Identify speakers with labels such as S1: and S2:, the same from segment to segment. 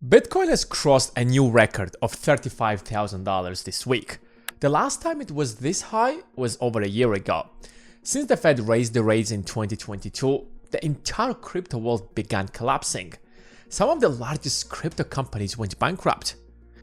S1: Bitcoin has crossed a new record of $35,000 this week. The last time it was this high was over a year ago. Since the Fed raised the rates in 2022, the entire crypto world began collapsing. Some of the largest crypto companies went bankrupt.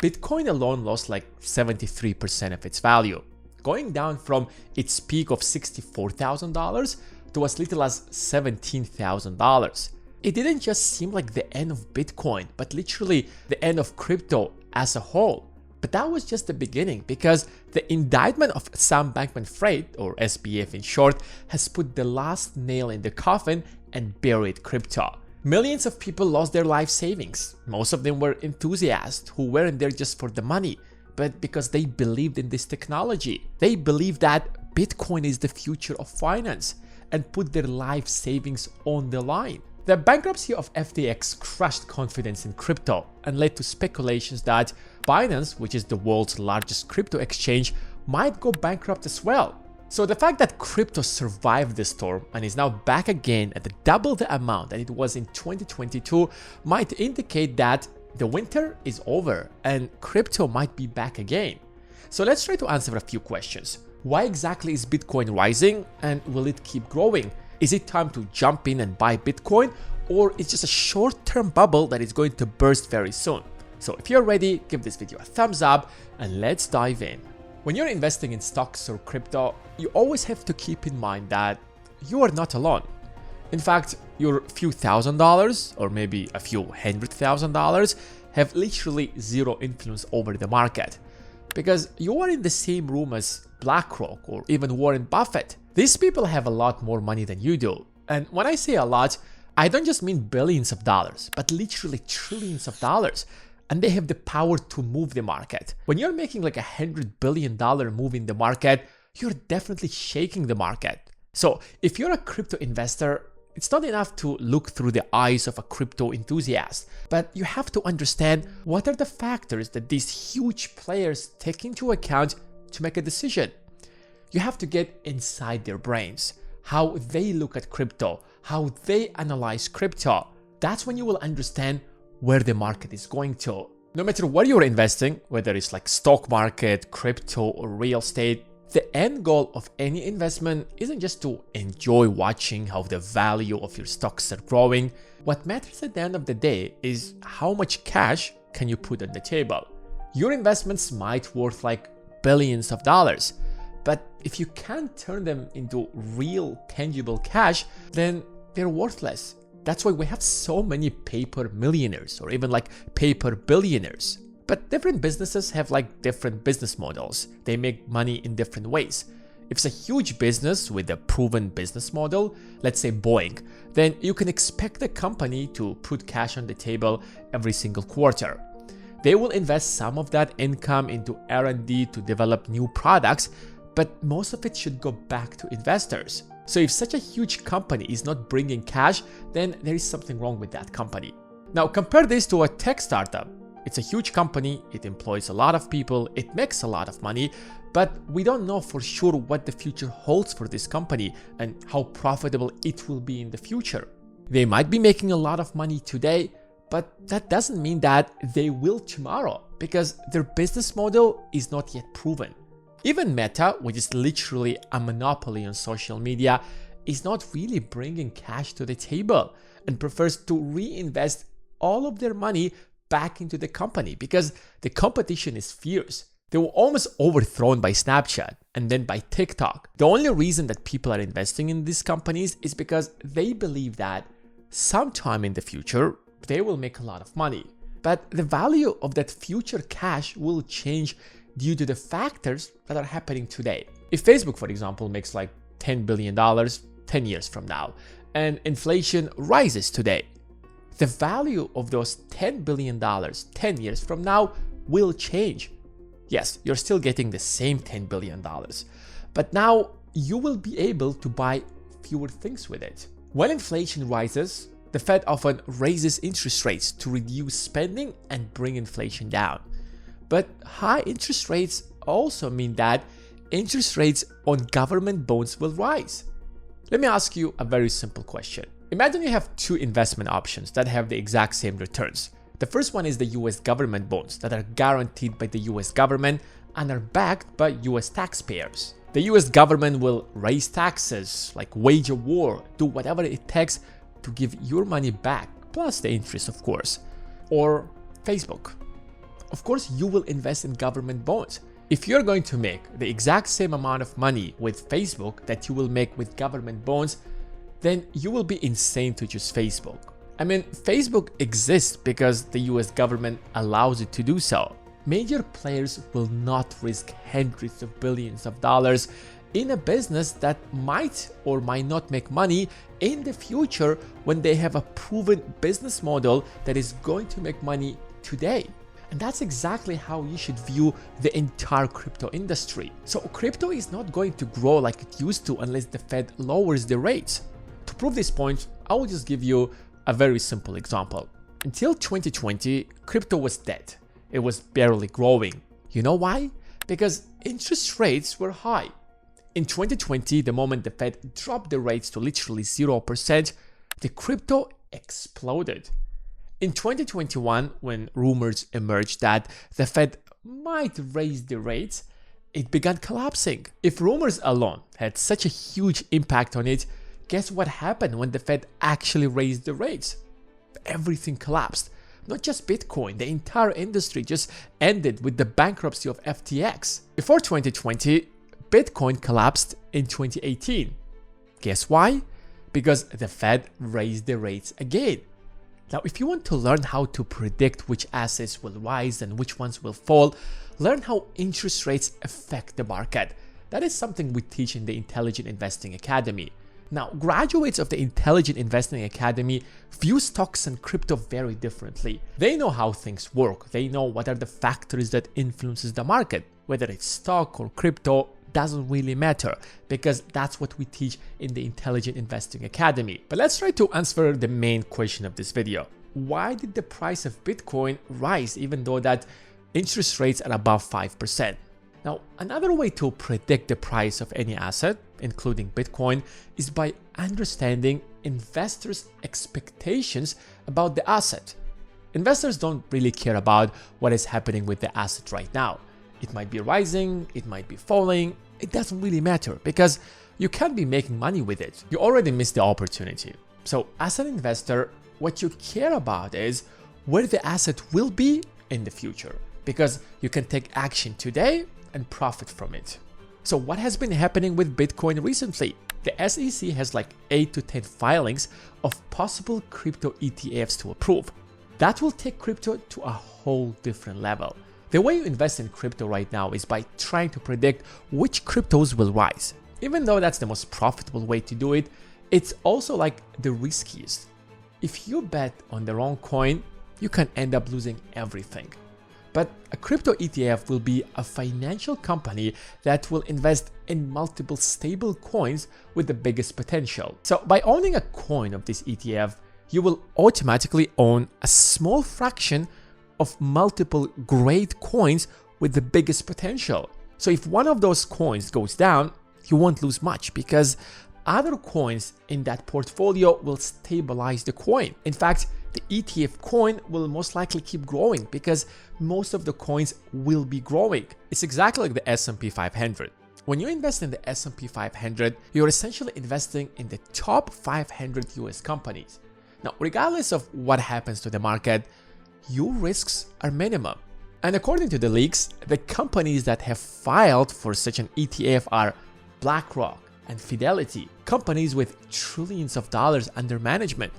S1: Bitcoin alone lost like 73% of its value, going down from its peak of $64,000 to as little as $17,000. It didn't just seem like the end of Bitcoin, but literally the end of crypto as a whole. But that was just the beginning, because the indictment of Sam Bankman-Fried, or SBF in short, has put the last nail in the coffin and buried crypto. Millions of people lost their life savings. Most of them were enthusiasts who weren't there just for the money, but because they believed in this technology. They believed that Bitcoin is the future of finance and put their life savings on the line. The bankruptcy of FTX crushed confidence in crypto and led to speculations that Binance, which is the world's largest crypto exchange, might go bankrupt as well. So the fact that crypto survived the storm and is now back again at double the amount that it was in 2022 might indicate that the winter is over and crypto might be back again. So let's try to answer a few questions. Why exactly is Bitcoin rising, and will it keep growing? Is it time to jump in and buy Bitcoin, or it's just a short-term bubble that is going to burst very soon? So if you're ready, give this video a thumbs up and let's dive in. When you're investing in stocks or crypto, you always have to keep in mind that you are not alone. In fact, your few $1,000s or maybe a few $100,000 have literally zero influence over the market, because you are in the same room as BlackRock or even Warren Buffett. These people have a lot more money than you do. And when I say a lot, I don't just mean billions of dollars, but literally trillions of dollars. And they have the power to move the market. When you're making like $100 billion move in the market, you're definitely shaking the market. So if you're a crypto investor, it's not enough to look through the eyes of a crypto enthusiast, but you have to understand what are the factors that these huge players take into account to make a decision. You have to get inside their brains, how they look at crypto, how they analyze crypto. That's when you will understand where the market is going to. No matter what you're investing, whether it's like stock market, crypto, or real estate, the end goal of any investment isn't just to enjoy watching how the value of your stocks are growing. What matters at the end of the day is how much cash can you put on the table. Your investments might worth like billions of dollars, but if you can't turn them into real tangible cash, then they're worthless. That's why we have so many paper millionaires or even like paper billionaires. But different businesses have like different business models. They make money in different ways. If it's a huge business with a proven business model, let's say Boeing, then you can expect the company to put cash on the table every single quarter. They will invest some of that income into R&D to develop new products, but most of it should go back to investors. So if such a huge company is not bringing cash, then there is something wrong with that company. Now compare this to a tech startup. It's a huge company, it employs a lot of people, it makes a lot of money, but we don't know for sure what the future holds for this company and how profitable it will be in the future. They might be making a lot of money today, but that doesn't mean that they will tomorrow, because their business model is not yet proven. Even Meta, which is literally a monopoly on social media, is not really bringing cash to the table and prefers to reinvest all of their money back into the company because the competition is fierce. They were almost overthrown by Snapchat and then by TikTok. The only reason that people are investing in these companies is because they believe that sometime in the future, they will make a lot of money. But the value of that future cash will change due to the factors that are happening today. If Facebook, for example, makes like $10 billion 10 years from now, and inflation rises today, the value of those $10 billion 10 years from now will change. Yes, you're still getting the same $10 billion, but now you will be able to buy fewer things with it. When inflation rises, the Fed often raises interest rates to reduce spending and bring inflation down. But high interest rates also mean that interest rates on government bonds will rise. Let me ask you a very simple question. Imagine you have two investment options that have the exact same returns. The first one is the US government bonds that are guaranteed by the US government and are backed by US taxpayers. The US government will raise taxes, like wage a war, do whatever it takes to give your money back, plus the interest, of course. Or Facebook. Of course, you will invest in government bonds. If you're going to make the exact same amount of money with Facebook that you will make with government bonds, then you will be insane to choose Facebook. I mean, Facebook exists because the US government allows it to do so. Major players will not risk hundreds of billions of dollars in a business that might or might not make money in the future when they have a proven business model that is going to make money today. And that's exactly how you should view the entire crypto industry. So crypto is not going to grow like it used to unless the Fed lowers the rates. To prove this point, I will just give you a very simple example. Until 2020, crypto was dead. It was barely growing. You know why? Because interest rates were high. In 2020, the moment the Fed dropped the rates to literally 0%, the crypto exploded. In 2021, when rumors emerged that the Fed might raise the rates, it began collapsing. If rumors alone had such a huge impact on it, guess what happened when the Fed actually raised the rates? Everything collapsed. Not just Bitcoin, the entire industry just ended with the bankruptcy of FTX. Before 2020, Bitcoin collapsed in 2018. Guess why? Because the Fed raised the rates again. Now, if you want to learn how to predict which assets will rise and which ones will fall, learn how interest rates affect the market. That is something we teach in the Intelligent Investing Academy. Now, graduates of the Intelligent Investing Academy view stocks and crypto very differently. They know how things work. They know what are the factors that influences the market. Whether it's stock or crypto doesn't really matter, because that's what we teach in the Intelligent Investing Academy. But let's try to answer the main question of this video. Why did the price of Bitcoin rise even though that interest rates are above 5%? Now, another way to predict the price of any asset, including Bitcoin, is by understanding investors' expectations about the asset. Investors don't really care about what is happening with the asset right now. It might be rising, it might be falling, it doesn't really matter because you can't be making money with it. You already missed the opportunity. So as an investor, what you care about is where the asset will be in the future, because you can take action today and profit from it. So what has been happening with Bitcoin recently? The SEC has like 8 to 10 filings of possible crypto ETFs to approve. That will take crypto to a whole different level. The way you invest in crypto right now is by trying to predict which cryptos will rise. Even though that's the most profitable way to do it, it's also like the riskiest. If you bet on the wrong coin, you can end up losing everything. But a crypto ETF will be a financial company that will invest in multiple stable coins with the biggest potential. So by owning a coin of this ETF, you will automatically own a small fraction of multiple great coins with the biggest potential. So if one of those coins goes down, you won't lose much because other coins in that portfolio will stabilize the coin. In fact, the ETF coin will most likely keep growing because most of the coins will be growing. It's exactly like the S&P 500. When you invest in the S&P 500, you're essentially investing in the top 500 US companies. Now, regardless of what happens to the market, your risks are minimum. And according to the leaks, the companies that have filed for such an ETF are BlackRock and Fidelity, companies with trillions of dollars under management,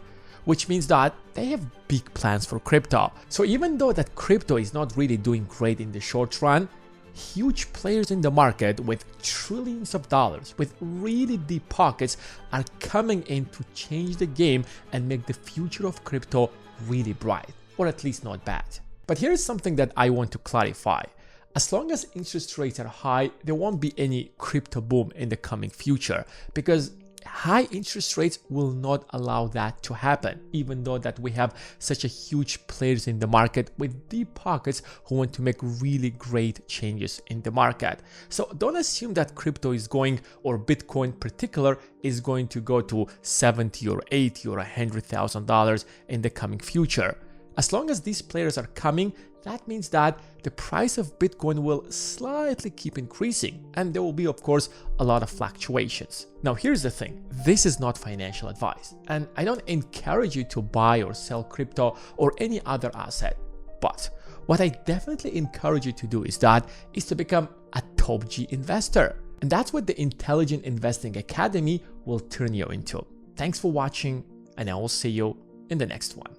S1: which means that they have big plans for crypto. So even though that crypto is not really doing great in the short run, huge players in the market with trillions of dollars, with really deep pockets, are coming in to change the game and make the future of crypto really bright, or at least not bad. But here's something that I want to clarify. As long as interest rates are high, there won't be any crypto boom in the coming future, because high interest rates will not allow that to happen, even though that we have such a huge players in the market with deep pockets who want to make really great changes in the market. So don't assume that crypto is going, or Bitcoin in particular, is going to go to $70 or $80 or $100,000 in the coming future. As long as these players are coming, that means that the price of Bitcoin will slightly keep increasing, and there will be, of course, a lot of fluctuations. Now, here's the thing. This is not financial advice, and I don't encourage you to buy or sell crypto or any other asset. But what I definitely encourage you to do is to become a top G investor. And that's what the Intelligent Investing Academy will turn you into. Thanks for watching, and I will see you in the next one.